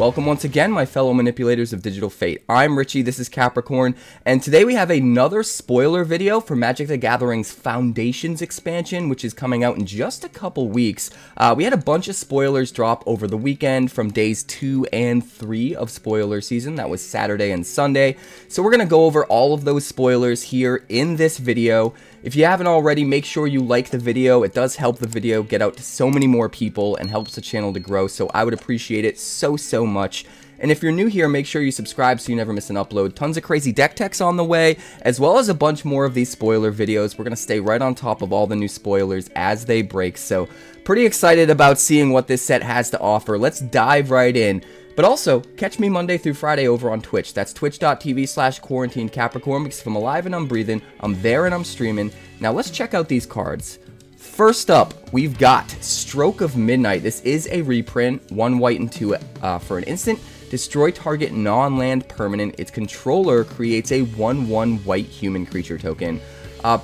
Welcome once again, my fellow manipulators of digital fate. I'm Richie, this is Capricorn, and today we have another spoiler video for Magic the Gathering's Foundations expansion, which is coming out in just a couple weeks. We had a bunch of spoilers drop over the weekend from days 2 and 3 of spoiler season. That was Saturday and Sunday. So we're going to go over all of those spoilers here in this video. If you haven't already, make sure you like the video. It does help the video get out to so many more people and helps the channel to grow, so I would appreciate it so much. And if you're new here, make sure you subscribe so you never miss an upload. Tons of crazy deck techs on the way, as well as a bunch more of these spoiler videos. We're going to stay right on top of all the new spoilers as they break, so pretty excited about seeing what this set has to offer. Let's dive right in. But also, catch me Monday through Friday over on Twitch. That's twitch.tv/QuarantineCapricorn, because if I'm alive and I'm breathing, I'm there and I'm streaming. Now let's check out these cards. First up, we've got Stroke of Midnight. This is a reprint, 1 white and 2 for an instant. Destroy target non-land permanent. Its controller creates a 1/1 white human creature token.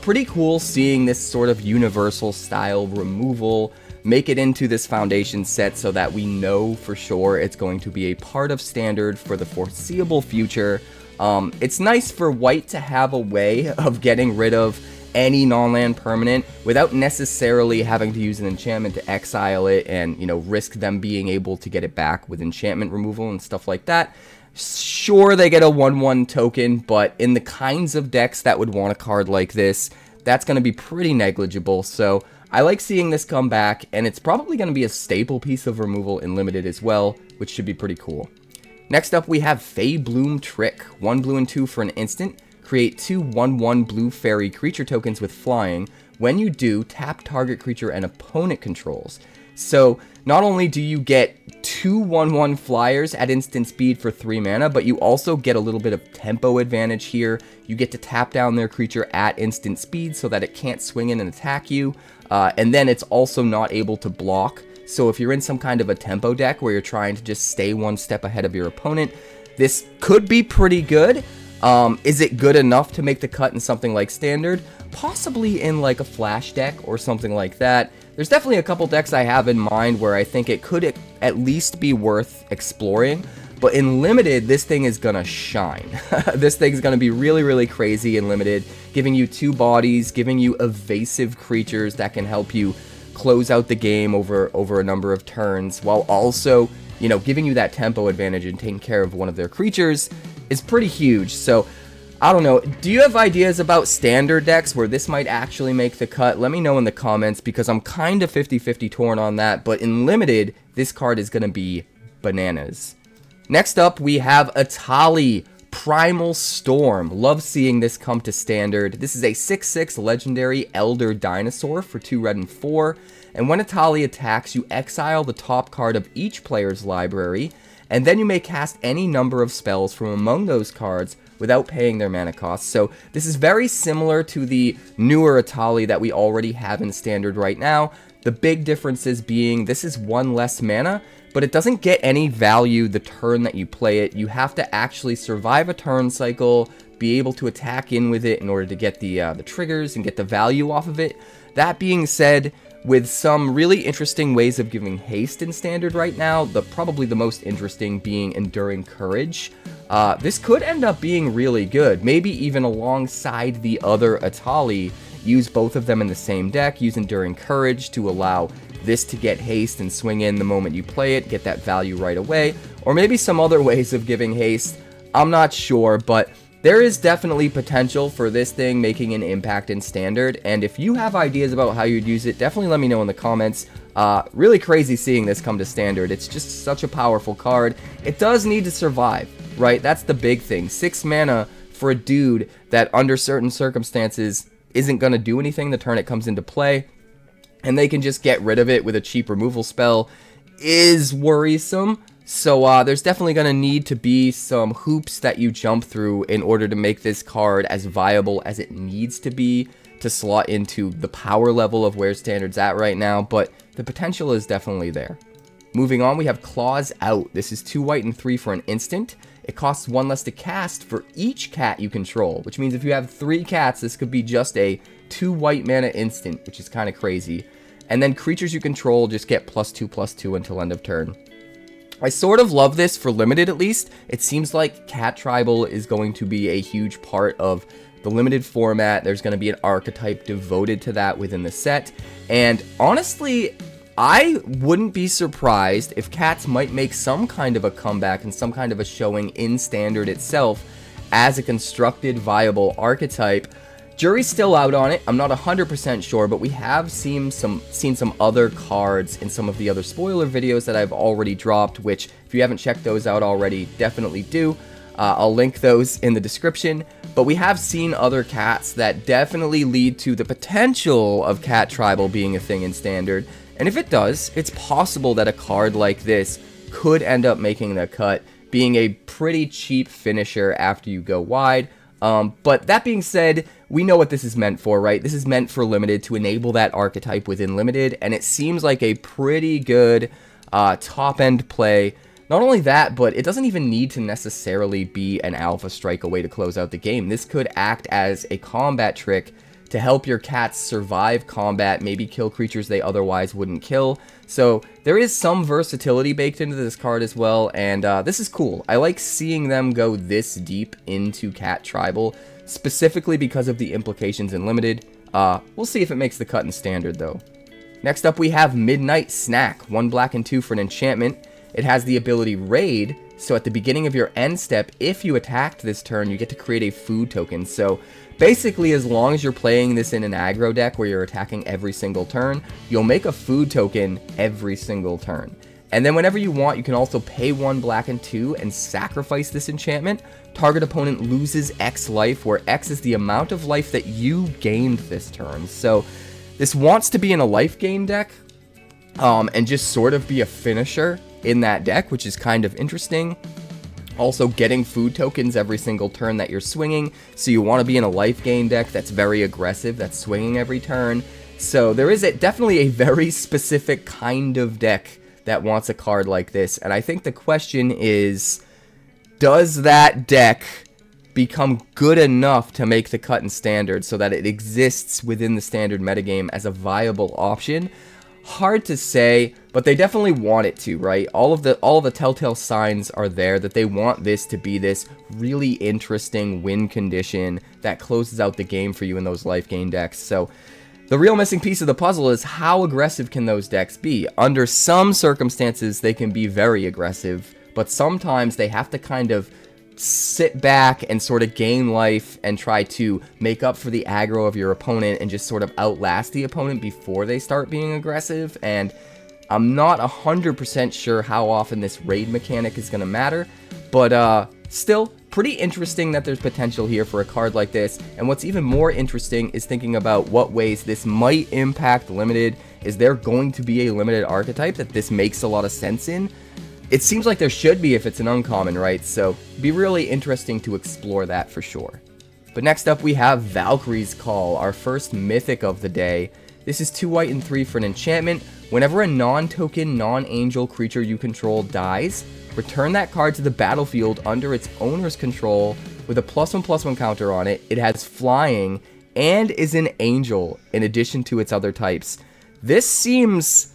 Pretty cool seeing this sort of universal style removal make it into this foundation set so that we know for sure it's going to be a part of standard for the foreseeable future. It's nice for white to have a way of getting rid of any non-land permanent without necessarily having to use an enchantment to exile it and, you know, risk them being able to get it back with enchantment removal and stuff like that. Sure, they get a 1/1 token, but in the kinds of decks that would want a card like this, that's going to be pretty negligible. So I like seeing this come back, and it's probably going to be a staple piece of removal in Limited as well, which should be pretty cool. Next up, we have Feybloom Trick. 1 blue and 2 for an instant. Create 2 1/1 blue fairy creature tokens with flying. When you do, tap target creature and opponent controls. So not only do you get 2 1/1 flyers at instant speed for 3 mana, but you also get a little bit of tempo advantage here. You get to tap down their creature at instant speed so that it can't swing in and attack you. And then it's also not able to block. So if you're in some kind of a tempo deck where you're trying to just stay one step ahead of your opponent, this could be pretty good. Is it good enough to make the cut in something like Standard? Possibly in like a Flash deck or something like that. There's definitely a couple decks I have in mind where I think it could at least be worth exploring. But in Limited, this thing is gonna shine. This thing's gonna be really crazy in Limited, giving you 2 bodies, giving you evasive creatures that can help you close out the game over a number of turns, while also, you know, giving you that tempo advantage and taking care of one of their creatures is pretty huge. So I don't know, do you have ideas about standard decks where this might actually make the cut? Let me know in the comments, because I'm kind of 50-50 torn on that, but in Limited, this card is gonna be bananas. Next up, we have Etali, Primal Storm. Love seeing this come to Standard. This is a 6/6 legendary Elder Dinosaur for 2 red and 4. And when Etali attacks, you exile the top card of each player's library, and then you may cast any number of spells from among those cards without paying their mana cost. So this is very similar to the newer Etali that we already have in Standard right now. The big differences being this is 1 less mana, but it doesn't get any value the turn that you play it. You have to actually survive a turn cycle, be able to attack in with it in order to get the triggers and get the value off of it. That being said, with some really interesting ways of giving haste in Standard right now, probably the most interesting being Enduring Courage. This could end up being really good, maybe even alongside the other Etali. Use both of them in the same deck, use Enduring Courage to allow this to get haste and swing in the moment you play it, get that value right away, or maybe some other ways of giving haste. I'm not sure, but there is definitely potential for this thing making an impact in Standard, and if you have ideas about how you'd use it, definitely let me know in the comments. Really crazy seeing this come to Standard. It's just such a powerful card. It does need to survive, right? That's the big thing. 6 mana for a dude that under certain circumstances isn't going to do anything the turn it comes into play, and they can just get rid of it with a cheap removal spell, is worrisome. So there's definitely going to need to be some hoops that you jump through in order to make this card as viable as it needs to be to slot into the power level of where Standard's at right now, but the potential is definitely there. Moving on, we have Claws Out. This is 2 white and 3 for an instant. It costs 1 less to cast for each cat you control, which means if you have 3 cats, this could be just a 2 white mana instant, which is kind of crazy. And then creatures you control just get +2/+2 until end of turn. I sort of love this for limited, at least. It seems like Cat Tribal is going to be a huge part of the limited format. There's going to be an archetype devoted to that within the set. And honestly, I wouldn't be surprised if Cats might make some kind of a comeback and some kind of a showing in Standard itself as a constructed, viable archetype. Jury's still out on it. I'm not 100% sure, but we have seen some other cards in some of the other spoiler videos that I've already dropped, which if you haven't checked those out already, definitely do. I'll link those in the description. But we have seen other cats that definitely lead to the potential of Cat Tribal being a thing in Standard. And if it does, it's possible that a card like this could end up making the cut, being a pretty cheap finisher after you go wide. But that being said, we know what this is meant for, right? This is meant for Limited, to enable that archetype within Limited, and it seems like a pretty good top-end play. Not only that, but it doesn't even need to necessarily be an Alpha Strike away to close out the game. This could act as a combat trick to help your cats survive combat, maybe kill creatures they otherwise wouldn't kill. So there is some versatility baked into this card as well, and this is cool. I like seeing them go this deep into Cat Tribal, specifically because of the implications in Limited. We'll see if it makes the cut in Standard, though. Next up, we have Midnight Snack, 1 black and 2 for an enchantment. It has the ability Raid, so at the beginning of your end step, if you attacked this turn, you get to create a food token. So basically, as long as you're playing this in an aggro deck where you're attacking every single turn, you'll make a food token every single turn. And then whenever you want, you can also pay 1 black and 2 and sacrifice this enchantment. Target opponent loses X life, where X is the amount of life that you gained this turn. So this wants to be in a life gain deck, and just sort of be a finisher in that deck, which is kind of interesting. Also getting food tokens every single turn that you're swinging, so you want to be in a life gain deck that's very aggressive, that's swinging every turn. So there is definitely a very specific kind of deck that wants a card like this, and I think the question is, does that deck become good enough to make the cut in Standard so that it exists within the Standard metagame as a viable option? Hard to say, but they definitely want it to, right? All of the telltale signs are there that they want this to be this really interesting win condition that closes out the game for you in those life gain decks. So the real missing piece of the puzzle is, how aggressive can those decks be? Under some circumstances, they can be very aggressive, but sometimes they have to kind of sit back and sort of gain life and try to make up for the aggro of your opponent and just sort of outlast the opponent before they start being aggressive. And I'm not 100% sure how often this raid mechanic is going to matter, but still pretty interesting that there's potential here for a card like this. And what's even more interesting is thinking about what ways this might impact Limited. Is there going to be a Limited archetype that this makes a lot of sense in? It seems like there should be if it's an uncommon, right? So it'd be really interesting to explore that for sure. But next up, we have Valkyries Call, our first mythic of the day. This is 2 white and 3 for an enchantment. Whenever a non-token, non-angel creature you control dies, return that card to the battlefield under its owner's control with a +1/+1 counter on it. It has flying and is an angel in addition to its other types. This seems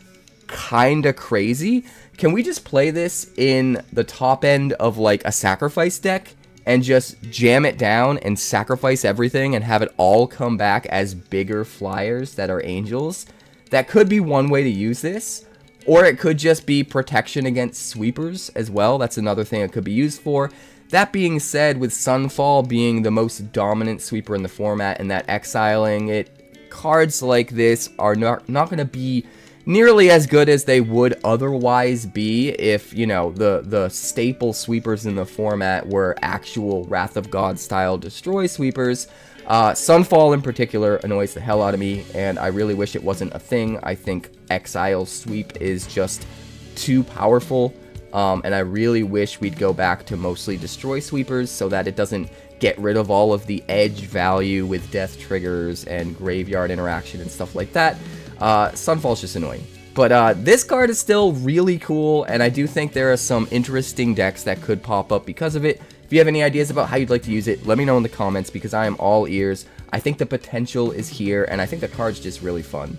kinda crazy. Can we just play this in the top end of like a sacrifice deck and just jam it down and sacrifice everything and have it all come back as bigger flyers that are angels? That could be one way to use this. Or it could just be protection against sweepers as well. That's another thing it could be used for. That being said, with Sunfall being the most dominant sweeper in the format and that exiling it, cards like this are not going to be nearly as good as they would otherwise be if, you know, the staple sweepers in the format were actual Wrath of God style destroy sweepers. Sunfall in particular annoys the hell out of me, and I really wish it wasn't a thing. I think Exile Sweep is just too powerful, and I really wish we'd go back to mostly destroy sweepers so that it doesn't get rid of all of the edge value with death triggers and graveyard interaction and stuff like that. Sunfall's just annoying. But this card is still really cool, and I do think there are some interesting decks that could pop up because of it. If you have any ideas about how you'd like to use it, let me know in the comments, because I am all ears. I think the potential is here, and I think the card's just really fun.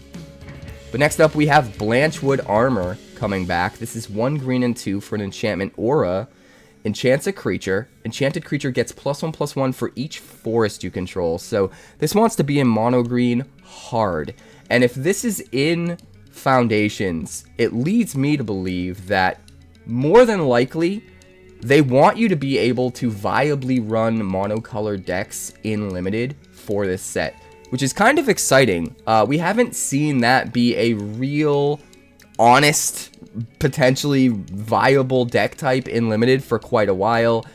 But next up, we have Blanchwood Armor. coming back. This is 1 green and 2 for an enchantment aura. Enchants a creature. Enchanted creature gets +1/+1 for each forest you control. So this wants to be in mono green hard. And if this is in Foundations, it leads me to believe that more than likely they want you to be able to viably run monocolored decks in Limited for this set, which is kind of exciting. We haven't seen that be a real, honest, potentially viable deck type in Limited for quite a while.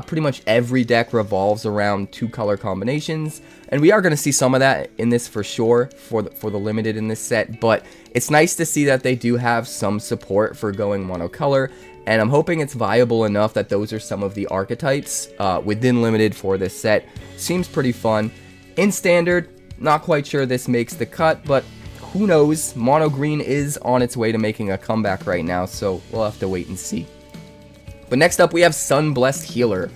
Pretty much every deck revolves around 2 color combinations, and we are going to see some of that in this for sure for the Limited in this set, but it's nice to see that they do have some support for going monocolor, and I'm hoping it's viable enough that those are some of the archetypes within Limited for this set. Seems pretty fun. In Standard, not quite sure this makes the cut, but who knows? Mono green is on its way to making a comeback right now, so we'll have to wait and see. But next up, we have Sunblast Healer.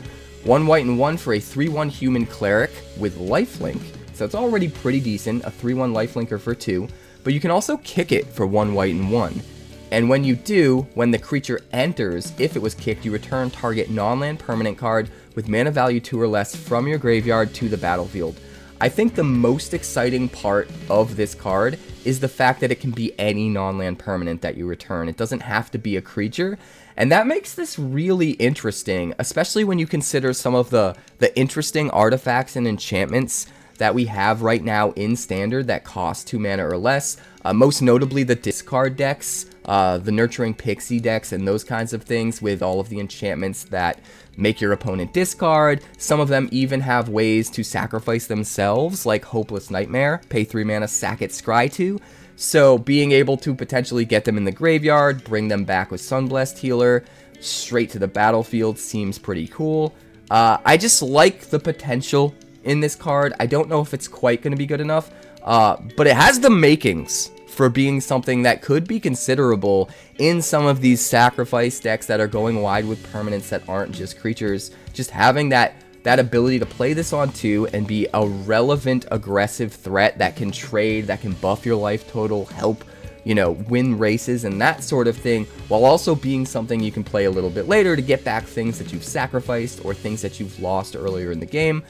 1 white and 1 for a 3/1 human cleric with lifelink. So it's already pretty decent, a 3/1 lifelinker for 2. But you can also kick it for 1 white and 1. And when you do, when the creature enters, if it was kicked, you return target non-land permanent card with mana value 2 or less from your graveyard to the battlefield. I think the most exciting part of this card is the fact that it can be any non-land permanent that you return. It doesn't have to be a creature, and that makes this really interesting, especially when you consider some of the interesting artifacts and enchantments that we have right now in Standard that cost 2 mana or less. Most notably the discard decks, the Nurturing Pixie decks, and those kinds of things with all of the enchantments that make your opponent discard. Some of them even have ways to sacrifice themselves, like Hopeless Nightmare, pay 3 mana, sack it, scry 2. So being able to potentially get them in the graveyard, bring them back with Sunblast Healer, straight to the battlefield seems pretty cool. I just like the potential in this card. I don't know if it's quite going to be good enough, but it has the makings for being something that could be considerable in some of these sacrifice decks that are going wide with permanents that aren't just creatures. Just having that ability to play this on 2 and be a relevant aggressive threat that can trade, that can buff your life total, help, you know, win races and that sort of thing, while also being something you can play a little bit later to get back things that you've sacrificed or things that you've lost earlier in the game.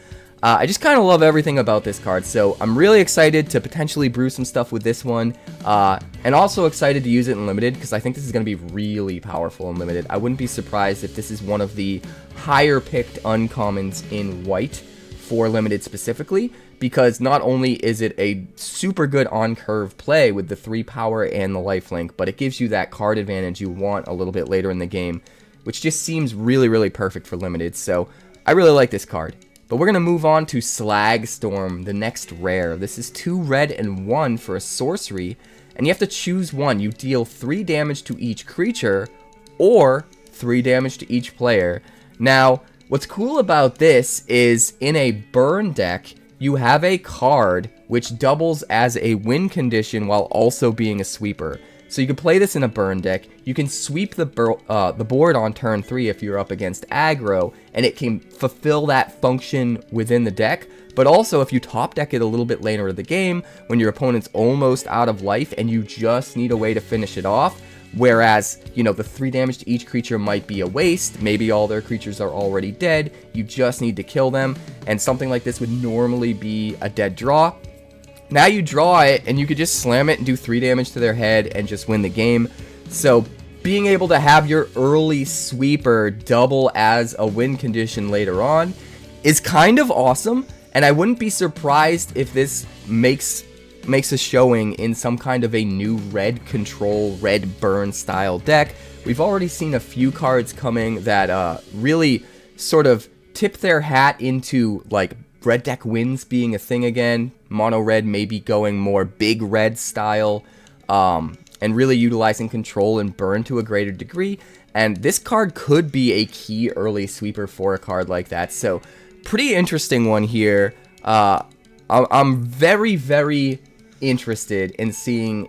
I just kind of love everything about this card, so I'm really excited to potentially brew some stuff with this one, and also excited to use it in Limited, because I think this is going to be really powerful in Limited. I wouldn't be surprised if this is one of the higher picked uncommons in White for Limited specifically, because not only is it a super good on-curve play with the 3 power and the lifelink, but it gives you that card advantage you want a little bit later in the game, which just seems really, really perfect for Limited, so I really like this card. But we're going to move on to Slagstorm, the next rare. This is 2 red and 1 for a sorcery, and you have to choose one. You deal 3 damage to each creature, or 3 damage to each player. Now, what's cool about this is in a burn deck, you have a card which doubles as a win condition while also being a sweeper. So you can play this in a burn deck. You can sweep the board on turn 3 if you're up against aggro, and it can fulfill that function within the deck. But also, if you top deck it a little bit later in the game, when your opponent's almost out of life and you just need a way to finish it off, whereas, you know, the 3 damage to each creature might be a waste, maybe all their creatures are already dead, you just need to kill them, and something like this would normally be a dead draw. Now you draw it, and you could just slam it and do 3 damage to their head and just win the game. So being able to have your early sweeper double as a win condition later on is kind of awesome, and I wouldn't be surprised if this makes a showing in some kind of a new red control, red burn style deck. We've already seen a few cards coming that really sort of tip their hat into like red deck wins being a thing again. Mono red maybe going more big red style, and really utilizing control and burn to a greater degree. And this card could be a key early sweeper for a card like that. So pretty interesting one here. I'm very, very interested in seeing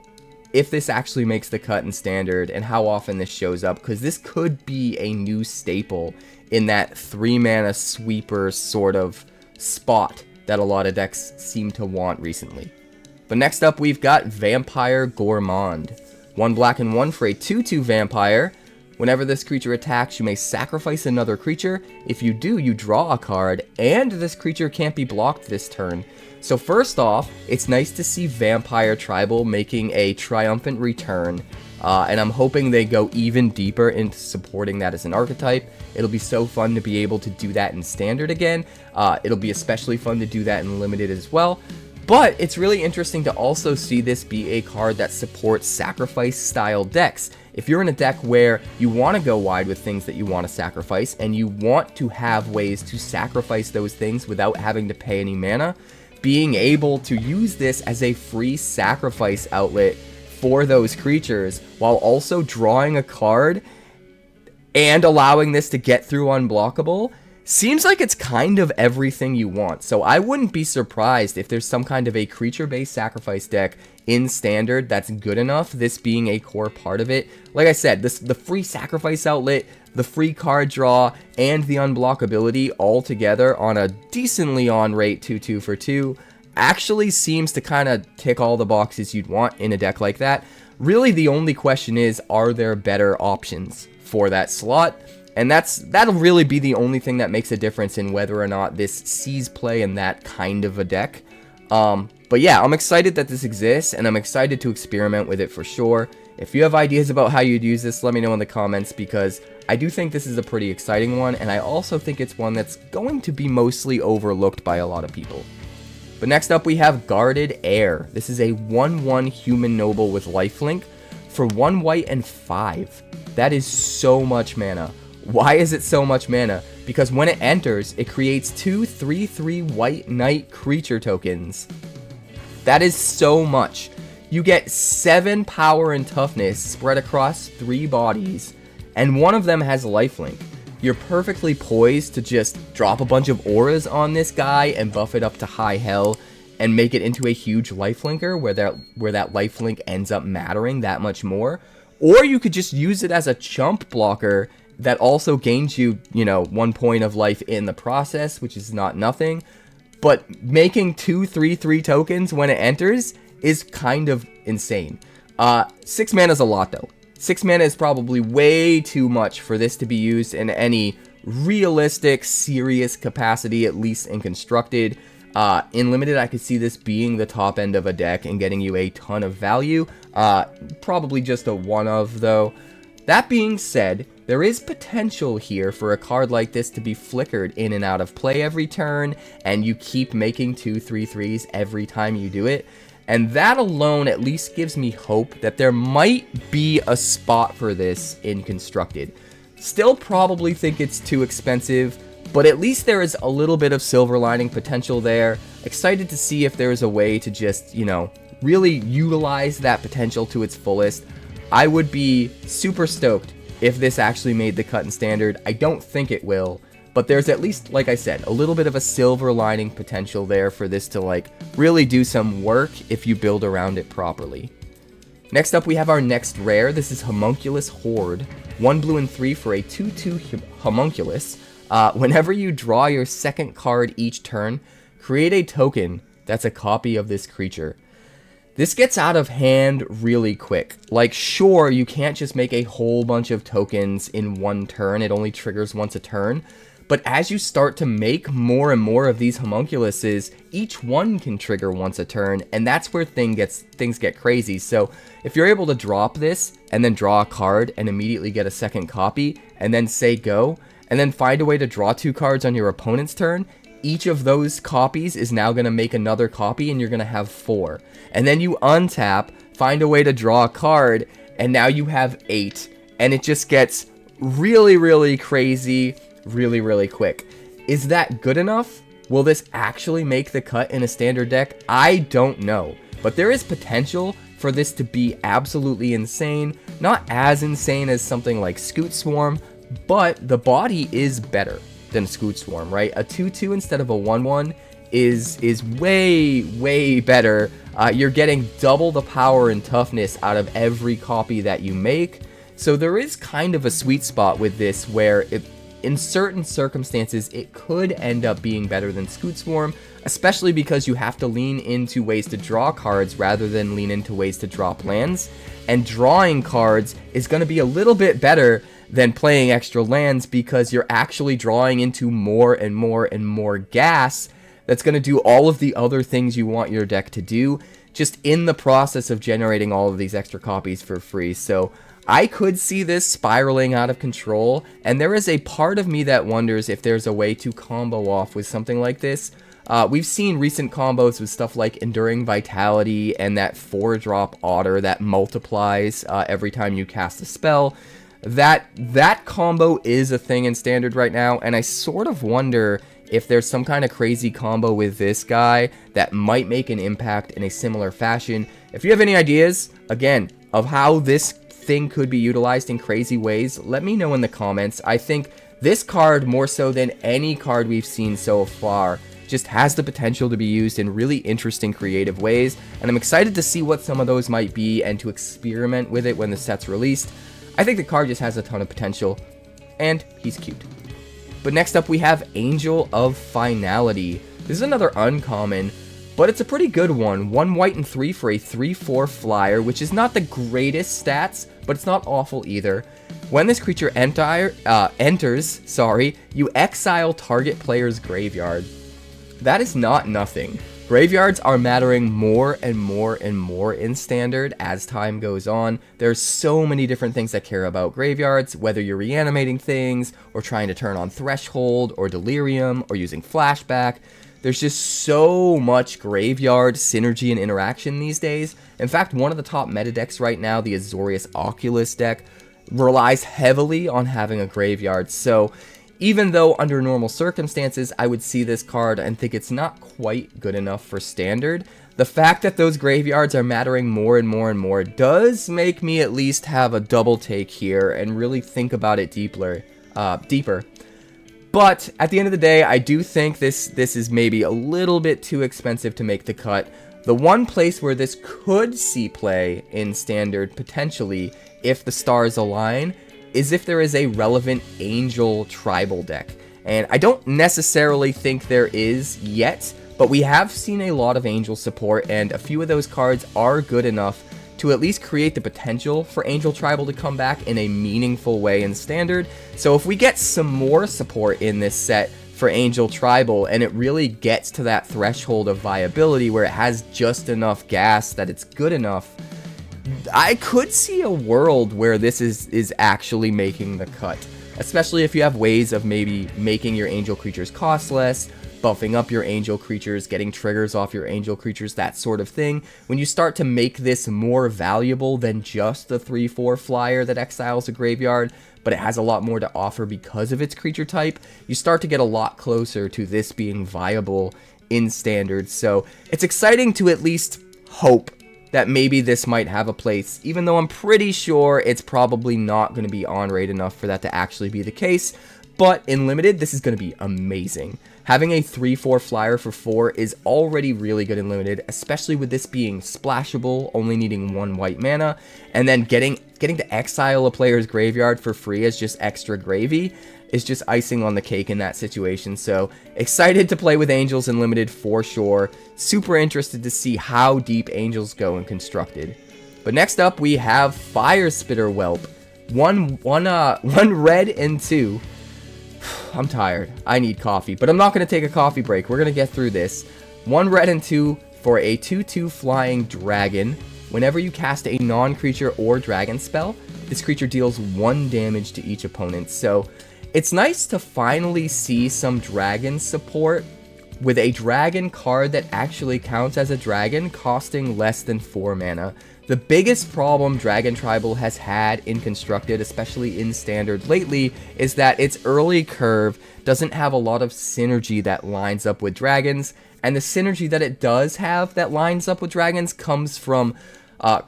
if this actually makes the cut in Standard and how often this shows up, because this could be a new staple in that 3 mana sweeper sort of spot that a lot of decks seem to want recently. But next up, we've got Vampire Gourmand. 1 black and 1 for a 2/2 vampire. Whenever this creature attacks, you may sacrifice another creature. If you do, you draw a card, and this creature can't be blocked this turn. So first off, it's nice to see Vampire Tribal making a triumphant return, and I'm hoping they go even deeper into supporting that as an archetype. It'll be so fun to be able to do that in Standard again. It'll be especially fun to do that in Limited as well. But it's really interesting to also see this be a card that supports sacrifice style decks. If you're in a deck where you want to go wide with things that you want to sacrifice, and you want to have ways to sacrifice those things without having to pay any mana, being able to use this as a free sacrifice outlet for those creatures while also drawing a card and allowing this to get through unblockable seems like it's kind of everything you want. So I wouldn't be surprised if there's some kind of a creature-based sacrifice deck in Standard that's good enough, this being a core part of it. Like I said, the free sacrifice outlet, the free card draw, and the unblockability all together on a decently on rate 2/2 for 2 actually seems to kind of tick all the boxes you'd want in a deck like that. Really, the only question is, are there better options for that slot? And that'll really be the only thing that makes a difference in whether or not this sees play in that kind of a deck. But yeah, I'm excited that this exists, and I'm excited to experiment with it for sure. If you have ideas about how you'd use this, let me know in the comments, because I do think this is a pretty exciting one, and I also think it's one that's going to be mostly overlooked by a lot of people. But next up, we have Guarded Heir. This is a 1/1 human noble with lifelink for 1 white and 5. That is so much mana. Why is it so much mana? Because when it enters, it creates 2 3/3 white knight creature tokens. That is so much. You get 7 power and toughness spread across 3 bodies, and one of them has lifelink. You're perfectly poised to just drop a bunch of auras on this guy and buff it up to high hell and make it into a huge lifelinker where that lifelink ends up mattering that much more. Or you could just use it as a chump blocker that also gains you, 1 point of life in the process, which is not nothing. But making 2 3/3 tokens when it enters is kind of insane. 6 mana is a lot though. 6 mana is probably way too much for this to be used in any realistic, serious capacity, at least in Constructed. In Limited, I could see this being the top end of a deck and getting you a ton of value. Probably just a 1 of though. That being said, there is potential here for a card like this to be flickered in and out of play every turn, and you keep making 2 3/3s every time you do it. And that alone at least gives me hope that there might be a spot for this in Constructed. Still probably think it's too expensive, but at least there is a little bit of silver lining potential there. Excited to see if there is a way to just, really utilize that potential to its fullest. I would be super stoked if this actually made the cut in Standard. I don't think it will, but there's at least, like I said, a little bit of a silver lining potential there for this to really do some work if you build around it properly. Next up, we have our next rare. This is Homunculus Horde. 1 blue and 3 for a 2/2 homunculus. Whenever you draw your second card each turn, create a token that's a copy of this creature. This gets out of hand really quick. Sure, you can't just make a whole bunch of tokens in one turn. It only triggers once a turn. But as you start to make more and more of these homunculuses, each one can trigger once a turn, and that's where things get crazy. So if you're able to drop this, and then draw a card, and immediately get a second copy, and then say go, and then find a way to draw 2 cards on your opponent's turn, each of those copies is now going to make another copy, and you're going to have 4. And then you untap, find a way to draw a card, and now you have 8. And it just gets really, really crazy, really, really quick. Is that good enough? Will this actually make the cut in a Standard deck? I don't know. But there is potential for this to be absolutely insane. Not as insane as something like Scute Swarm, but the body is better than Scute Swarm, right? A 2/2 instead of a 1/1 is way, way better. You're getting double the power and toughness out of every copy that you make. So there is kind of a sweet spot with this where in certain circumstances, it could end up being better than Scute Swarm. especially because you have to lean into ways to draw cards rather than lean into ways to drop lands. And drawing cards is going to be a little bit better than playing extra lands because you're actually drawing into more and more and more gas that's going to do all of the other things you want your deck to do, just in the process of generating all of these extra copies for free. So I could see this spiraling out of control, and there is a part of me that wonders if there's a way to combo off with something like this. We've seen recent combos with stuff like Enduring Vitality and that 4-drop Otter that multiplies every time you cast a spell. That combo is a thing in Standard right now, and I sort of wonder if there's some kind of crazy combo with this guy that might make an impact in a similar fashion. If you have any ideas, again, of how this thing could be utilized in crazy ways, let me know in the comments. I think this card, more so than any card we've seen so far, just has the potential to be used in really interesting, creative ways, and I'm excited to see what some of those might be and to experiment with it when the set's released. I think the card just has a ton of potential, and he's cute. But next up we have Angel of Finality. This is another uncommon, but it's a pretty good one. 1 white and 3 for a 3/4 flyer, which is not the greatest stats, but it's not awful either. When this creature enters, you exile target player's graveyard. That is not nothing. Graveyards are mattering more and more and more in Standard as time goes on. There's so many different things that care about graveyards, whether you're reanimating things, or trying to turn on Threshold, or Delirium, or using Flashback. There's just so much graveyard synergy and interaction these days. In fact, one of the top meta decks right now, the Azorius Oculus deck, relies heavily on having a graveyard. So even though under normal circumstances I would see this card and think it's not quite good enough for Standard, the fact that those graveyards are mattering more and more and more does make me at least have a double take here and really think about it deeper. But at the end of the day, I do think this is maybe a little bit too expensive to make the cut. The one place where this could see play in Standard potentially, if the stars align, is if there is a relevant Angel tribal deck. And I don't necessarily think there is yet, but we have seen a lot of Angel support, and a few of those cards are good enough to at least create the potential for Angel Tribal to come back in a meaningful way in Standard. So if we get some more support in this set for Angel Tribal, and it really gets to that threshold of viability where it has just enough gas that it's good enough, I could see a world where this is actually making the cut, especially if you have ways of maybe making your Angel creatures cost less, buffing up your Angel creatures, getting triggers off your Angel creatures, that sort of thing. When you start to make this more valuable than just the 3/4 flyer that exiles a graveyard, but it has a lot more to offer because of its creature type, you start to get a lot closer to this being viable in Standard. So it's exciting to at least hope that maybe this might have a place, even though I'm pretty sure it's probably not going to be on rate enough for that to actually be the case. But in Limited, this is going to be amazing. Having a 3/4 flyer for 4 is already really good in Limited, especially with this being splashable, only needing 1 white mana, and then getting to exile a player's graveyard for free as just extra gravy is just icing on the cake in that situation. So excited to play with Angels in Limited for sure. Super interested to see how deep Angels go in Constructed. But next up we have Fire Spitter Whelp. One red and 2. I'm tired. I need coffee, but I'm not going to take a coffee break. We're going to get through this. 1 red and 2 for a 2/2 flying dragon. Whenever you cast a non-creature or dragon spell, this creature deals 1 damage to each opponent. So it's nice to finally see some dragon support with a dragon card that actually counts as a dragon, costing less than 4 mana. The biggest problem Dragon Tribal has had in Constructed, especially in Standard lately, is that its early curve doesn't have a lot of synergy that lines up with dragons, and the synergy that it does have that lines up with dragons comes from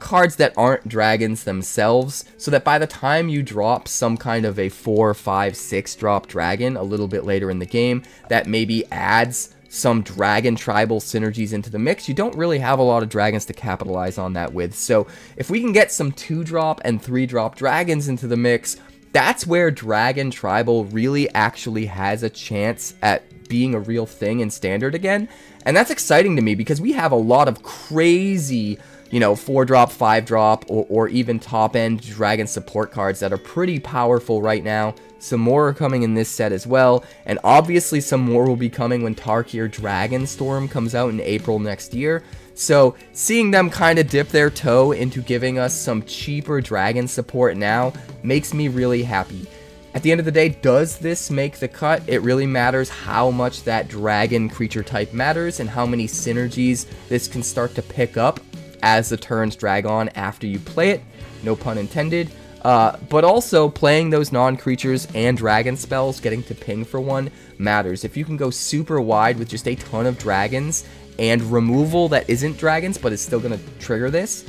cards that aren't dragons themselves, so that by the time you drop some kind of a 4, 5, 6 drop dragon a little bit later in the game that maybe adds some dragon tribal synergies into the mix, you don't really have a lot of dragons to capitalize on that with. So if we can get some 2-drop and 3-drop dragons into the mix, that's where Dragon Tribal really actually has a chance at being a real thing in Standard again. And that's exciting to me because we have a lot of crazy, you know, 4-drop, 5-drop, or even top-end dragon support cards that are pretty powerful right now. Some more are coming in this set as well, and obviously some more will be coming when Tarkir Dragonstorm comes out in April next year. So seeing them kind of dip their toe into giving us some cheaper dragon support now makes me really happy. At the end of the day, does this make the cut? It really matters how much that dragon creature type matters and how many synergies this can start to pick up as the turns drag on after you play it. No pun intended. But also playing those non-creatures and dragon spells, getting to ping for one, matters. If you can go super wide with just a ton of dragons and removal that isn't dragons but is still going to trigger this,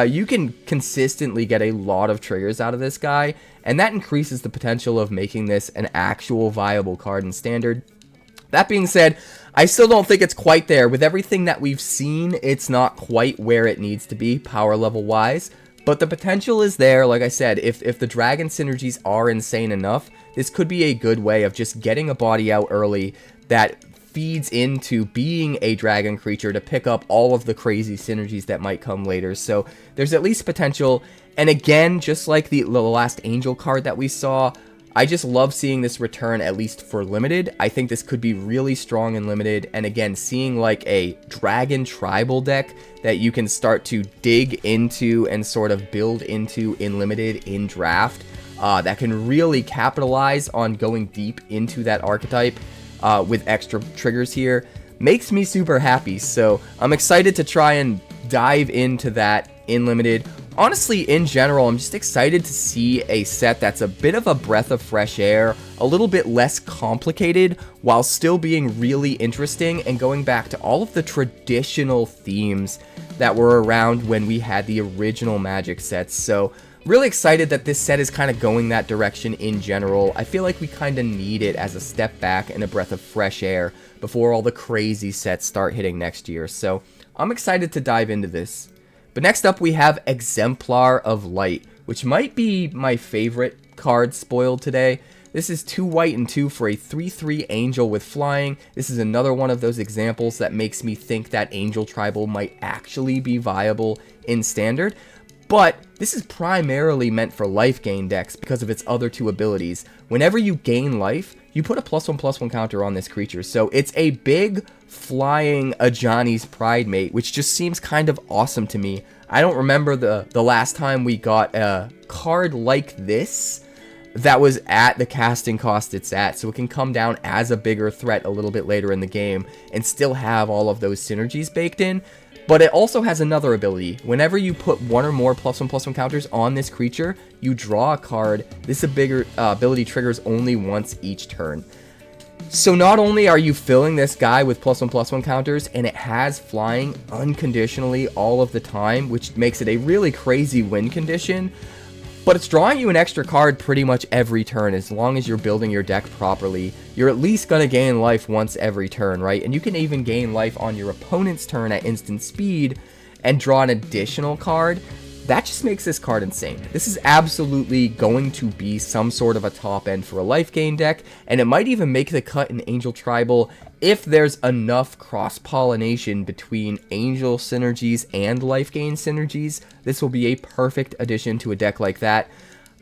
you can consistently get a lot of triggers out of this guy, and that increases the potential of making this an actual viable card in Standard. That being said, I still don't think it's quite there. With everything that we've seen, it's not quite where it needs to be power level wise. But the potential is there. Like I said, if the dragon synergies are insane enough, this could be a good way of just getting a body out early that feeds into being a dragon creature to pick up all of the crazy synergies that might come later. So there's at least potential. And again, just like the last Angel card that we saw, I just love seeing this return, at least for Limited. I think this could be really strong in Limited. And again, seeing like a dragon tribal deck that you can start to dig into and sort of build into in Limited in Draft, that can really capitalize on going deep into that archetype with extra triggers here, makes me super happy. So I'm excited to try and dive into that in Limited. Honestly, in general, I'm just excited to see a set that's a bit of a breath of fresh air, a little bit less complicated, while still being really interesting and going back to all of the traditional themes that were around when we had the original Magic sets. So really excited that this set is kind of going that direction in general. I feel like we kind of need it as a step back and a breath of fresh air before all the crazy sets start hitting next year. So I'm excited to dive into this. But next up we have Exemplar of Light, which might be my favorite card spoiled today. This is 2 white and 2 for a 3/3 Angel with flying. This is another one of those examples that makes me think that Angel Tribal might actually be viable in Standard. But this is primarily meant for life gain decks because of its other 2 abilities. Whenever you gain life, you put a +1/+1 counter on this creature. So it's a big flying Ajani's Pride Mate, which just seems kind of awesome to me. I don't remember the last time we got a card like this that was at the casting cost it's at, so it can come down as a bigger threat a little bit later in the game and still have all of those synergies baked in. But it also has another ability. Whenever you put 1 or more +1/+1 counters on this creature, you draw a card. This ability triggers only once each turn. So not only are you filling this guy with +1/+1 counters, and it has flying unconditionally all of the time, which makes it a really crazy win condition, but it's drawing you an extra card pretty much every turn. As long as you're building your deck properly, you're at least going to gain life once every turn, right? And you can even gain life on your opponent's turn at instant speed and draw an additional card. That just makes this card insane. This is absolutely going to be some sort of a top end for a life gain deck, and it might even make the cut in Angel Tribal if there's enough cross-pollination between Angel synergies and life gain synergies. This will be a perfect addition to a deck like that.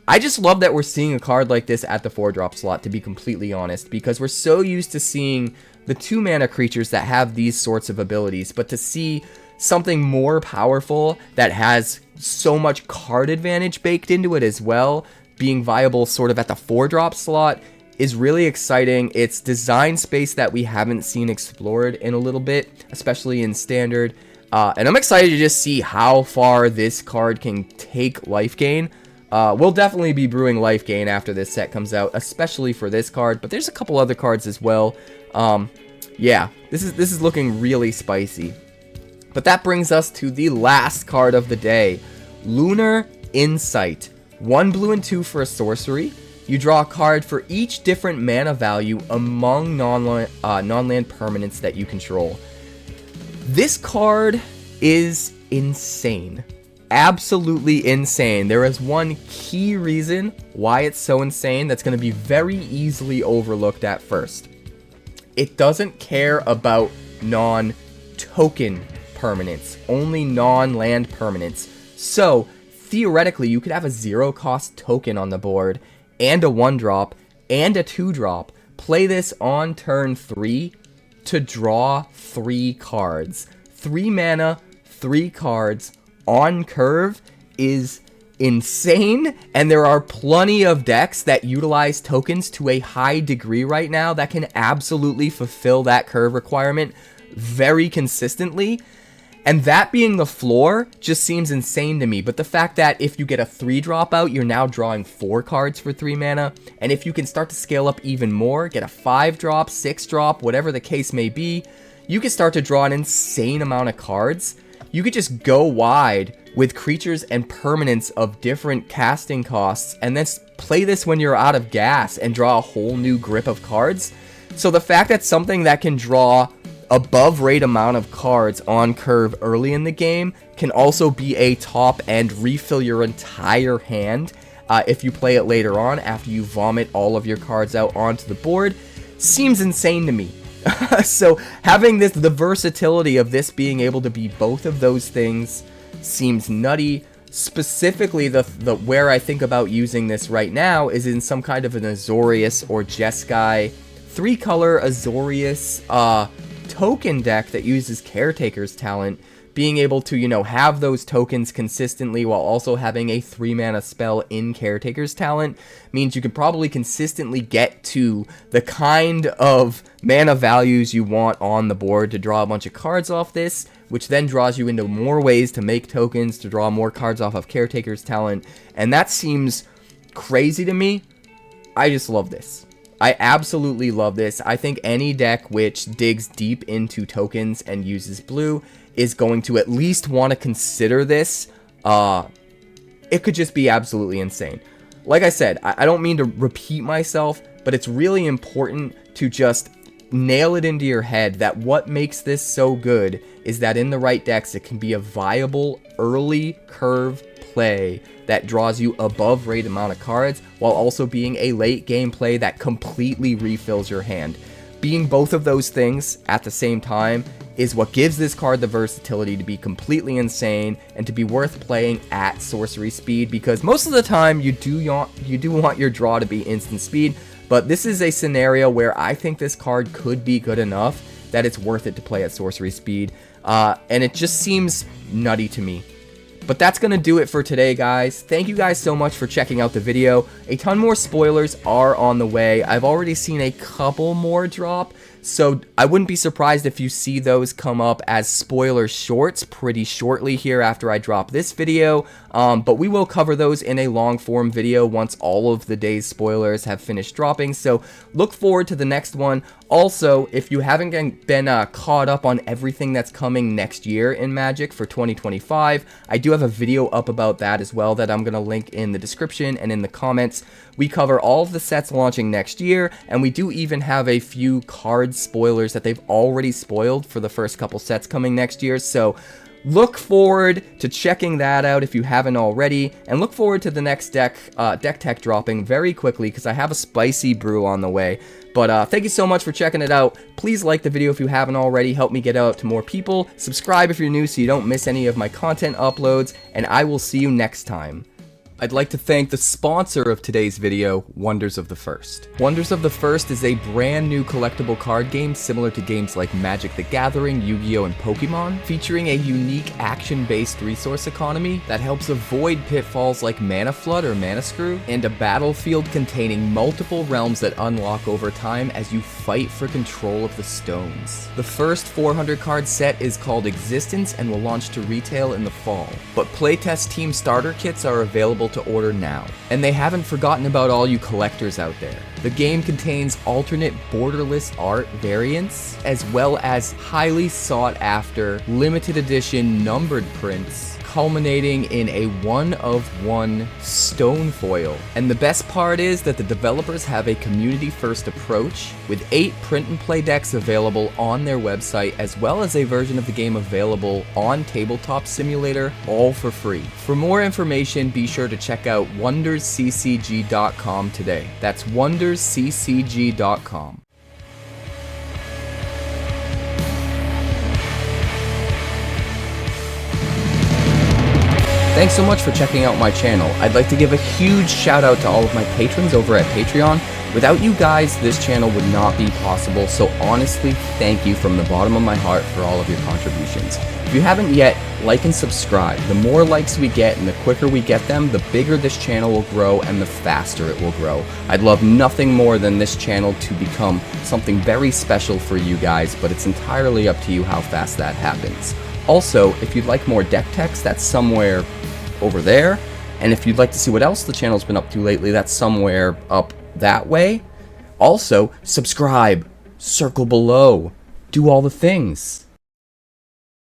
I just love that we're seeing a card like this at the 4-drop slot, to be completely honest, because we're so used to seeing the 2-mana creatures that have these sorts of abilities, but to see something more powerful that has so much card advantage baked into it as well, being viable sort of at the 4-drop slot, is really exciting. It's design space that we haven't seen explored in a little bit, especially in Standard. And I'm excited to just see how far this card can take life gain. We'll definitely be brewing life gain after this set comes out, especially for this card, but there's a couple other cards as well. Yeah, this is looking really spicy. But that brings us to the last card of the day, Lunar Insight. 1 blue and 2 for a sorcery. You draw a card for each different mana value among non-land permanents that you control. This card is insane. Absolutely insane. There is one key reason why it's so insane that's going to be very easily overlooked at first. it doesn't care about non-token permanents, only non-land permanents. So theoretically, you could have a 0-cost token on the board and a 1-drop and a 2-drop. Play this on turn 3 to draw 3 cards. 3 mana, 3 cards on curve is insane, and there are plenty of decks that utilize tokens to a high degree right now that can absolutely fulfill that curve requirement very consistently. And that being the floor just seems insane to me. But the fact that if you get a 3-drop out, you're now drawing 4 cards for 3 mana. And if you can start to scale up even more, get a 5-drop, 6-drop, whatever the case may be, you can start to draw an insane amount of cards. You could just go wide with creatures and permanents of different casting costs, and then play this when you're out of gas and draw a whole new grip of cards. So the fact that something that can draw above rate amount of cards on curve early in the game can also be a top and refill your entire hand if you play it later on after you vomit all of your cards out onto the board seems insane to me. So having this, the versatility of this being able to be both of those things seems nutty. Specifically, the where I think about using this right now is in some kind of an Azorius or Jeskai 3-color Azorius token deck that uses Caretaker's Talent. Being able to, you know, have those tokens consistently while also having a 3-mana spell in Caretaker's Talent means you can probably consistently get to the kind of mana values you want on the board to draw a bunch of cards off this, which then draws you into more ways to make tokens to draw more cards off of Caretaker's Talent. And that seems crazy to me. I just love this. I absolutely love this. I think any deck which digs deep into tokens and uses blue is going to at least want to consider this. It could just be absolutely insane. Like I said, I don't mean to repeat myself, but it's really important to just nail it into your head that what makes this so good is that in the right decks, it can be a viable early curve play that draws you above rate amount of cards while also being a late game play that completely refills your hand. Being both of those things at the same time is what gives this card the versatility to be completely insane and to be worth playing at sorcery speed, because most of the time you do want your draw to be instant speed, but this is a scenario where I think this card could be good enough that it's worth it to play at sorcery speed, and it just seems nutty to me. But that's going to do it for today, guys. Thank you guys so much for checking out the video. A ton more spoilers are on the way. I've already seen a couple more drop, so I wouldn't be surprised if you see those come up as spoiler shorts pretty shortly here after I drop this video. But we will cover those in a long form video once all of the day's spoilers have finished dropping, so look forward to the next one. Also, if you haven't been caught up on everything that's coming next year in Magic for 2025, I do have a video up about that as well that I'm going to link in the description and in the comments. We cover all of the sets launching next year, and we do even have a few card spoilers that they've already spoiled for the first couple sets coming next year, so look forward to checking that out if you haven't already, and look forward to the next deck tech dropping very quickly because I have a spicy brew on the way. But thank you so much for checking it out. Please like the video if you haven't already. Help me get out to more people. Subscribe if you're new so you don't miss any of my content uploads, and I will see you next time. I'd like to thank the sponsor of today's video, Wonders of the First. Wonders of the First is a brand new collectible card game similar to games like Magic the Gathering, Yu-Gi-Oh! And Pokemon, featuring a unique action-based resource economy that helps avoid pitfalls like Mana Flood or Mana Screw, and a battlefield containing multiple realms that unlock over time as you fight for control of the stones. The first 400 card set is called Existence and will launch to retail in the fall, but playtest team starter kits are available to order now. And they haven't forgotten about all you collectors out there. The game contains alternate borderless art variants, as well as highly sought after limited edition numbered prints, culminating in a one-of-one stone foil. And the best part is that the developers have a community-first approach, with 8 print-and-play decks available on their website, as well as a version of the game available on Tabletop Simulator, all for free. For more information, be sure to check out wondersccg.com today. That's wondersccg.com. Thanks so much for checking out my channel. I'd like to give a huge shout out to all of my patrons over at Patreon. Without you guys, this channel would not be possible, so honestly, thank you from the bottom of my heart for all of your contributions. If you haven't yet, like and subscribe. The more likes we get and the quicker we get them, the bigger this channel will grow and the faster it will grow. I'd love nothing more than this channel to become something very special for you guys, but it's entirely up to you how fast that happens. Also, if you'd like more deck techs, that's somewhere over there. And if you'd like to see what else the channel's been up to lately, that's somewhere up that way. Also, subscribe, circle below, do all the things.